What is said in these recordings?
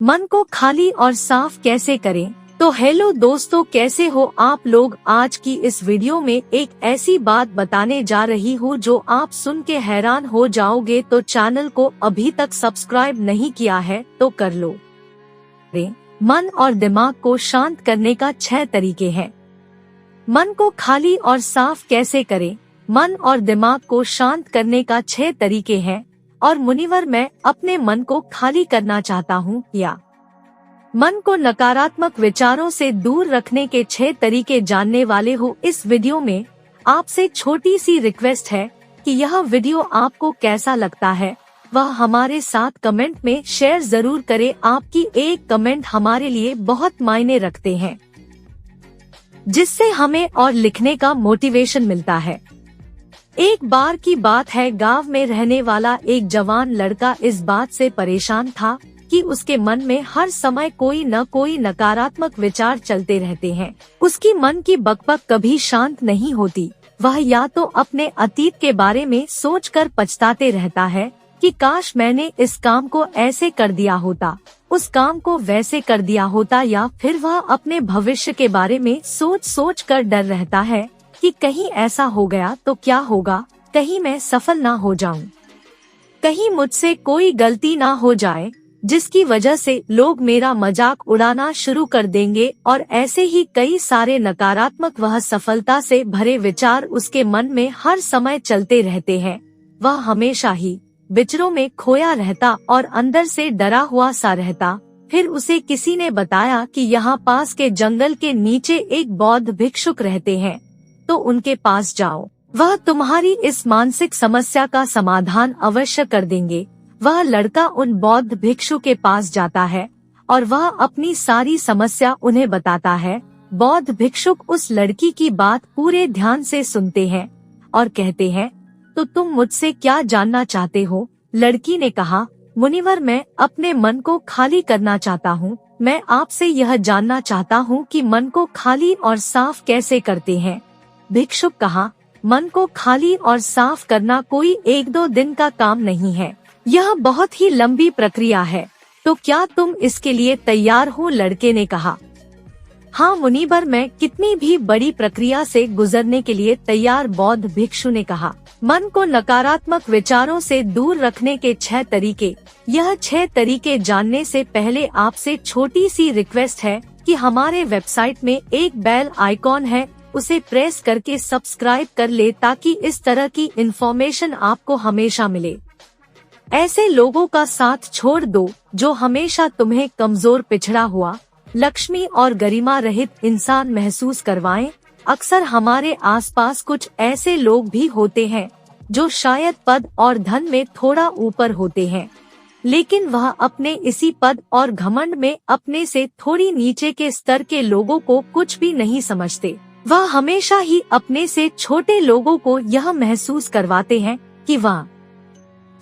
मन को खाली और साफ कैसे करें। तो हेलो दोस्तों, कैसे हो आप लोग। आज की इस वीडियो में एक ऐसी बात बताने जा रही हूँ जो आप सुन के हैरान हो जाओगे। तो चैनल को अभी तक सब्सक्राइब नहीं किया है तो कर लो। मन और दिमाग को शांत करने का 6 तरीके हैं। मन को खाली और साफ कैसे करें। मन और दिमाग को शांत करने का 6 तरीके हैं। और मुनिवर, मैं अपने मन को खाली करना चाहता हूँ या मन को नकारात्मक विचारों से दूर रखने के 6 तरीके जानने वाले हो। इस वीडियो में आपसे छोटी सी रिक्वेस्ट है कि यह वीडियो आपको कैसा लगता है वह हमारे साथ कमेंट में शेयर जरूर करें। आपकी एक कमेंट हमारे लिए बहुत मायने रखते हैं, जिससे हमें और लिखने का मोटिवेशन मिलता है। एक बार की बात है, गांव में रहने वाला एक जवान लड़का इस बात से परेशान था कि उसके मन में हर समय कोई न कोई नकारात्मक विचार चलते रहते हैं। उसकी मन की बकबक कभी शांत नहीं होती। वह या तो अपने अतीत के बारे में सोचकर पछताते रहता है कि काश मैंने इस काम को ऐसे कर दिया होता, उस काम को वैसे कर दिया होता, या फिर वह अपने भविष्य के बारे में सोच कर डर रहता है कि कहीं ऐसा हो गया तो क्या होगा, कहीं मैं सफल ना हो जाऊं, कहीं मुझसे कोई गलती ना हो जाए जिसकी वजह से लोग मेरा मजाक उड़ाना शुरू कर देंगे। और ऐसे ही कई सारे नकारात्मक वह सफलता से भरे विचार उसके मन में हर समय चलते रहते हैं। वह हमेशा ही विचारों में खोया रहता और अंदर से डरा हुआ सा रहता। फिर उसे किसी ने बताया कि यहाँ पास के जंगल के नीचे एक बौद्ध भिक्षुक रहते हैं, तो उनके पास जाओ, वह तुम्हारी इस मानसिक समस्या का समाधान अवश्य कर देंगे। वह लड़का उन बौद्ध भिक्षु के पास जाता है और वह अपनी सारी समस्या उन्हें बताता है। बौद्ध भिक्षुक उस लड़की की बात पूरे ध्यान से सुनते हैं और कहते हैं, तो तुम मुझसे क्या जानना चाहते हो। लड़की ने कहा, मुनिवर, मैं अपने मन को खाली करना चाहता हूँ। मैं आपसे यह जानना चाहता हूँ कि मन को खाली और साफ कैसे करते हैं। भिक्षुक कहा, मन को खाली और साफ करना कोई 1-2 दिन का काम नहीं है, यह बहुत ही लंबी प्रक्रिया है। तो क्या तुम इसके लिए तैयार हो। लड़के ने कहा, हाँ मुनिवर, मैं कितनी भी बड़ी प्रक्रिया से गुजरने के लिए तैयार। बौद्ध भिक्षु ने कहा, मन को नकारात्मक विचारों से दूर रखने के 6 तरीके। यह 6 तरीके जानने से पहले आपसे छोटी सी रिक्वेस्ट है कि हमारे वेबसाइट में एक बेल आइकॉन है, उसे प्रेस करके सब्सक्राइब कर ले ताकि इस तरह की इंफॉर्मेशन आपको हमेशा मिले। ऐसे लोगों का साथ छोड़ दो जो हमेशा तुम्हें कमजोर, पिछड़ा हुआ, लक्ष्मी और गरिमा रहित इंसान महसूस करवाएं। अक्सर हमारे आसपास कुछ ऐसे लोग भी होते हैं जो शायद पद और धन में थोड़ा ऊपर होते हैं, लेकिन वह अपने इसी पद और घमंड में अपने से थोड़ी नीचे के स्तर के लोगों को कुछ भी नहीं समझते। वह हमेशा ही अपने से छोटे लोगों को यह महसूस करवाते हैं कि वह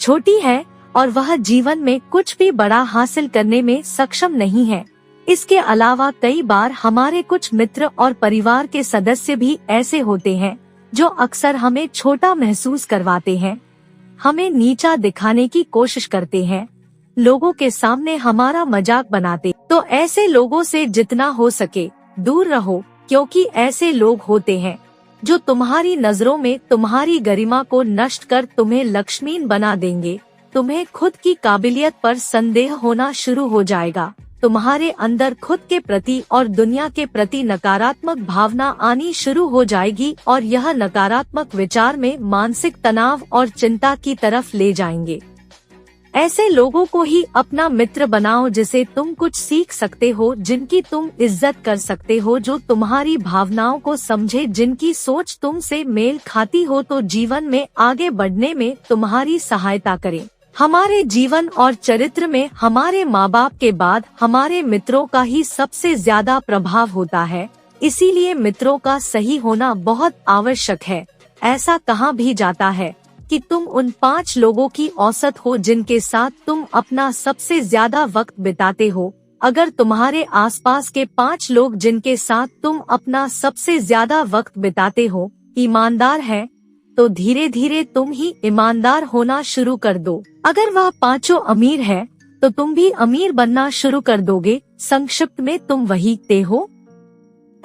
छोटी है और वह जीवन में कुछ भी बड़ा हासिल करने में सक्षम नहीं है। इसके अलावा कई बार हमारे कुछ मित्र और परिवार के सदस्य भी ऐसे होते हैं जो अक्सर हमें छोटा महसूस करवाते हैं, हमें नीचा दिखाने की कोशिश करते हैं, लोगों के सामने हमारा मजाक बनाते। तो ऐसे लोगों से जितना हो सके दूर रहो, क्योंकि ऐसे लोग होते हैं जो तुम्हारी नजरों में तुम्हारी गरिमा को नष्ट कर तुम्हें लक्ष्मीन बना देंगे। तुम्हें खुद की काबिलियत पर संदेह होना शुरू हो जाएगा। तुम्हारे अंदर खुद के प्रति और दुनिया के प्रति नकारात्मक भावना आनी शुरू हो जाएगी और यह नकारात्मक विचार में मानसिक तनाव और चिंता की तरफ ले जाएंगे। ऐसे लोगों को ही अपना मित्र बनाओ जिसे तुम कुछ सीख सकते हो, जिनकी तुम इज्जत कर सकते हो, जो तुम्हारी भावनाओं को समझे, जिनकी सोच तुमसे मेल खाती हो, तो जीवन में आगे बढ़ने में तुम्हारी सहायता करें। हमारे जीवन और चरित्र में हमारे माँ बाप के बाद हमारे मित्रों का ही सबसे ज्यादा प्रभाव होता है, इसीलिए मित्रों का सही होना बहुत आवश्यक है। ऐसा कहा भी जाता है कि तुम उन 5 लोगों की औसत हो जिनके साथ तुम अपना सबसे ज्यादा वक्त बिताते हो। अगर तुम्हारे आसपास के 5 लोग जिनके साथ तुम अपना सबसे ज्यादा वक्त बिताते हो ईमानदार हैं, तो धीरे धीरे तुम ही ईमानदार होना शुरू कर दो। अगर वह 5 अमीर है तो तुम भी अमीर बनना शुरू कर दोगे। संक्षिप्त में तुम वही ते हो।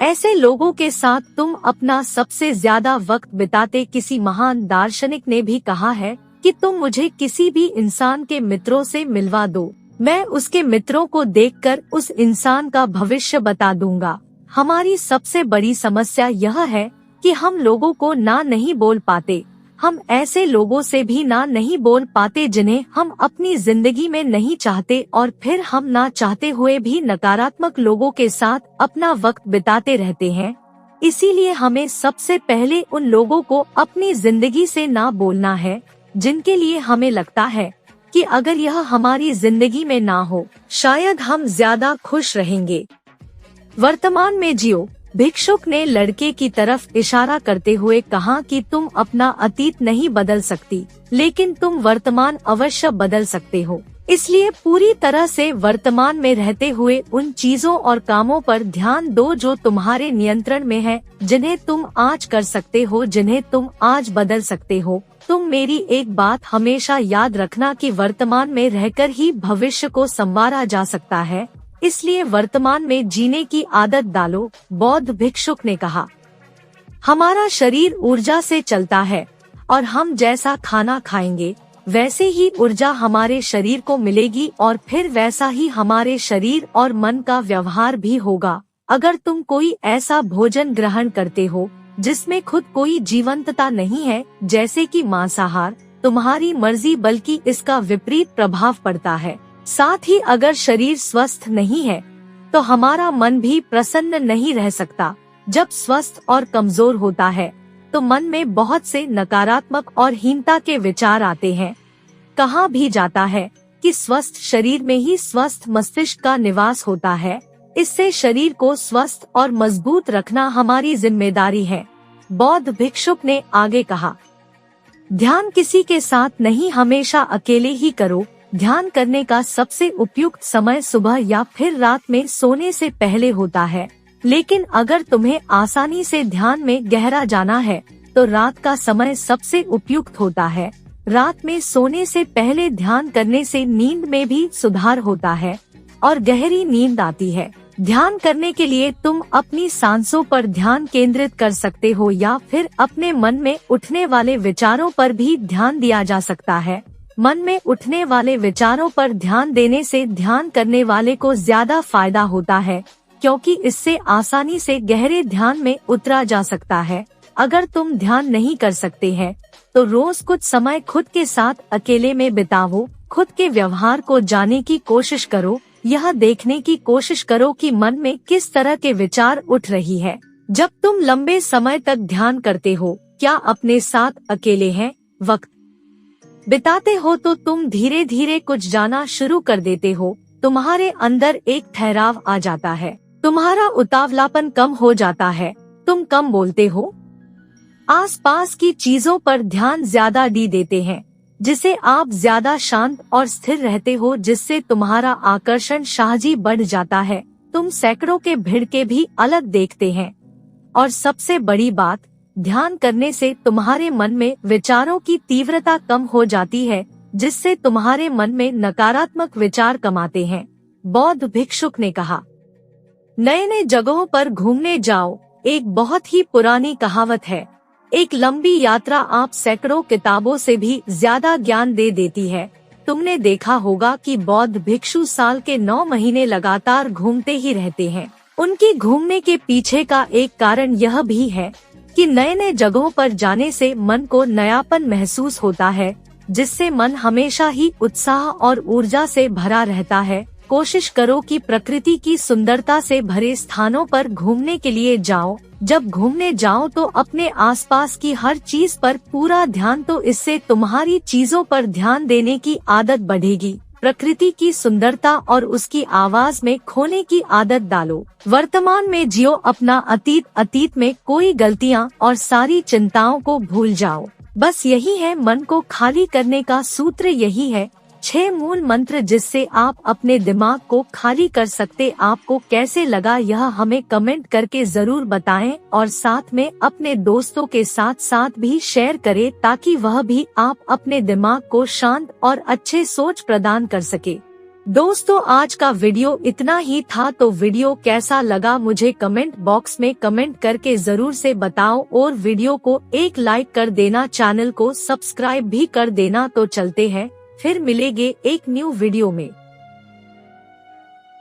ऐसे लोगों के साथ तुम अपना सबसे ज्यादा वक्त बिताते। किसी महान दार्शनिक ने भी कहा है कि तुम मुझे किसी भी इंसान के मित्रों से मिलवा दो, मैं उसके मित्रों को देखकर उस इंसान का भविष्य बता दूंगा। हमारी सबसे बड़ी समस्या यह है कि हम लोगों को ना नहीं बोल पाते। हम ऐसे लोगों से भी ना नहीं बोल पाते जिन्हें हम अपनी जिंदगी में नहीं चाहते, और फिर हम ना चाहते हुए भी नकारात्मक लोगों के साथ अपना वक्त बिताते रहते हैं। इसीलिए हमें सबसे पहले उन लोगों को अपनी जिंदगी से ना बोलना है जिनके लिए हमें लगता है कि अगर यह हमारी जिंदगी में ना हो शायद हम ज्यादा खुश रहेंगे। वर्तमान में जियो। भिक्षुक ने लड़के की तरफ इशारा करते हुए कहा कि तुम अपना अतीत नहीं बदल सकती, लेकिन तुम वर्तमान अवश्य बदल सकते हो। इसलिए पूरी तरह से वर्तमान में रहते हुए उन चीजों और कामों पर ध्यान दो जो तुम्हारे नियंत्रण में है, जिन्हें तुम आज कर सकते हो, जिन्हें तुम आज बदल सकते हो। तुम मेरी एक बात हमेशा याद रखना कि वर्तमान में रहकर ही भविष्य को संवारा जा सकता है, इसलिए वर्तमान में जीने की आदत डालो। बौद्ध भिक्षुक ने कहा, हमारा शरीर ऊर्जा से चलता है और हम जैसा खाना खाएंगे वैसे ही ऊर्जा हमारे शरीर को मिलेगी, और फिर वैसा ही हमारे शरीर और मन का व्यवहार भी होगा। अगर तुम कोई ऐसा भोजन ग्रहण करते हो जिसमें खुद कोई जीवंतता नहीं है, जैसे कि मांसाहार, तुम्हारी मर्जी बल्कि इसका विपरीत प्रभाव पड़ता है। साथ ही अगर शरीर स्वस्थ नहीं है तो हमारा मन भी प्रसन्न नहीं रह सकता। जब स्वस्थ और कमजोर होता है तो मन में बहुत से नकारात्मक और हीनता के विचार आते हैं। कहा भी जाता है कि स्वस्थ शरीर में ही स्वस्थ मस्तिष्क का निवास होता है। इससे शरीर को स्वस्थ और मजबूत रखना हमारी जिम्मेदारी है। बौद्ध भिक्षुक ने आगे कहा, ध्यान किसी के साथ नहीं, हमेशा अकेले ही करो। ध्यान करने का सबसे उपयुक्त समय सुबह या फिर रात में सोने से पहले होता है, लेकिन अगर तुम्हें आसानी से ध्यान में गहरा जाना है तो रात का समय सबसे उपयुक्त होता है। रात में सोने से पहले ध्यान करने से नींद में भी सुधार होता है और गहरी नींद आती है। ध्यान करने के लिए तुम अपनी सांसों पर ध्यान केंद्रित कर सकते हो या फिर अपने मन में उठने वाले विचारों पर भी ध्यान दिया जा सकता है। मन में उठने वाले विचारों पर ध्यान देने से ध्यान करने वाले को ज्यादा फायदा होता है, क्योंकि इससे आसानी से गहरे ध्यान में उतरा जा सकता है। अगर तुम ध्यान नहीं कर सकते हैं तो रोज कुछ समय खुद के साथ अकेले में बिताओ। खुद के व्यवहार को जानने की कोशिश करो। यह देखने की कोशिश करो कि मन में किस तरह के विचार उठ रही है। जब तुम लंबे समय तक ध्यान करते हो, क्या अपने साथ अकेले हैं वक्त बिताते हो, तो तुम धीरे धीरे कुछ जाना शुरू कर देते हो। तुम्हारे अंदर एक ठहराव आ जाता है, तुम्हारा उतावलापन कम हो जाता है, तुम कम बोलते हो, आसपास की चीजों पर ध्यान ज्यादा देते हैं, जिसे आप ज्यादा शांत और स्थिर रहते हो, जिससे तुम्हारा आकर्षण शाहजी बढ़ जाता है। तुम सैकड़ों के भिड़के भी अलग देखते हैं। और सबसे बड़ी बात, ध्यान करने से तुम्हारे मन में विचारों की तीव्रता कम हो जाती है, जिससे तुम्हारे मन में नकारात्मक विचार कम आते हैं। बौद्ध भिक्षुक ने कहा, नए नए जगहों पर घूमने जाओ। एक बहुत ही पुरानी कहावत है, एक लंबी यात्रा आप सैकड़ों किताबों से भी ज्यादा ज्ञान दे देती है। तुमने देखा होगा कि बौद्ध भिक्षु साल के 9 महीने लगातार घूमते ही रहते हैं। उनकी घूमने के पीछे का एक कारण यह भी है कि नए नए जगहों पर जाने से मन को नयापन महसूस होता है, जिससे मन हमेशा ही उत्साह और ऊर्जा से भरा रहता है। कोशिश करो कि प्रकृति की सुंदरता से भरे स्थानों पर घूमने के लिए जाओ। जब घूमने जाओ तो अपने आसपास की हर चीज पर पूरा ध्यान, तो इससे तुम्हारी चीजों पर ध्यान देने की आदत बढ़ेगी। प्रकृति की सुंदरता और उसकी आवाज में खोने की आदत डालो। वर्तमान में जियो अपना अतीत में कोई गलतियाँ और सारी चिंताओं को भूल जाओ। बस यही है मन को खाली करने का सूत्र, यही है 6 मूल मंत्र जिससे आप अपने दिमाग को खाली कर सकते। आपको कैसे लगा यह हमें कमेंट करके जरूर बताएं, और साथ में अपने दोस्तों के साथ भी शेयर करें, ताकि वह भी आप अपने दिमाग को शांत और अच्छे सोच प्रदान कर सके। दोस्तों आज का वीडियो इतना ही था, तो वीडियो कैसा लगा मुझे कमेंट बॉक्स में कमेंट करके जरूर से बताओ और वीडियो को एक लाइक कर देना, चैनल को सब्सक्राइब भी कर देना। तो चलते हैं, फिर मिलेंगे एक न्यू वीडियो में।